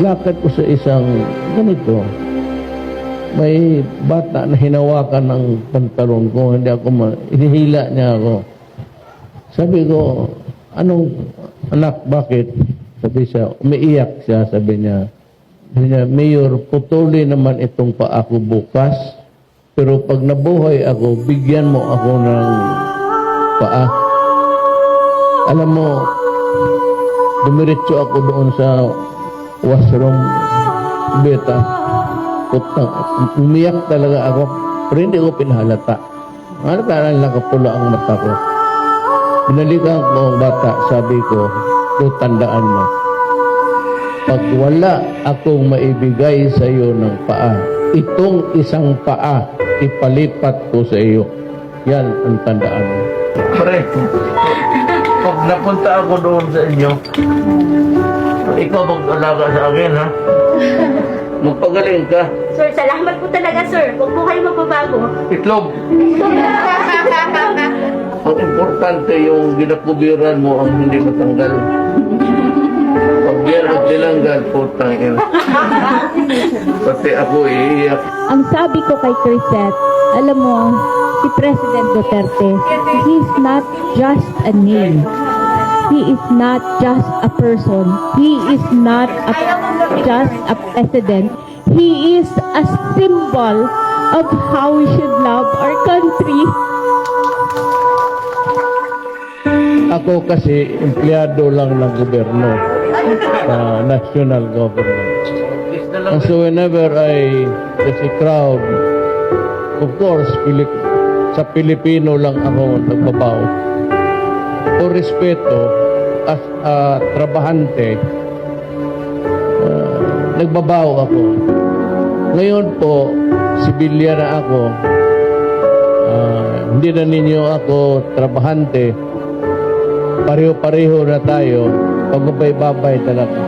paglakad ko sa isang ganito, may bata na hinawakan ng pantalon ko, hindi ako inihila niya ako. Sabi ko, anong anak, bakit? Sabi siya, umiiyak siya, sabi niya, Mayor, putuli naman itong paa ko bukas, pero pag nabuhay ako, bigyan mo ako ng paa. Alam mo, dumiretso ako doon sa washroom, beta. Umiyak talaga ako, pero hindi ko pinahalata. Ano parang nakapula ang mata ko. Binalikan ko ang bata, sabi ko, tandaan mo, pag wala akong maibigay sa iyo ng paa, itong isang paa, ipalipat ko sa iyo. Yan ang tandaan mo. Pre, pag napunta ako doon sa inyo, ikaw mag-alaga sa akin, ha? Magpagaling ka. Sir, salamat po talaga, sir. Huwag po kayo magbabago. Itlog. Ang importante yung ginakubiran mo ang hindi matanggal. Pag yan ang tinanggal, putang ina. Pati ako iiyak. Ang sabi ko kay Crisette, alam mo, si President Duterte, he's not just a name. He is not just a person. He is not just a president. He is a symbol of how we should love our country. Ako kasi, empleyado lang ng gobyerno, sa national government. And so whenever there's a crowd, of course, sa Pilipino lang ako nagbabaw. O respeto, as a trabahante, nagbabaw ako. Ngayon po, sibilya na ako. Hindi na ninyo ako trabahante. Pareho-pareho na tayo. Pagbabay-babay talaga.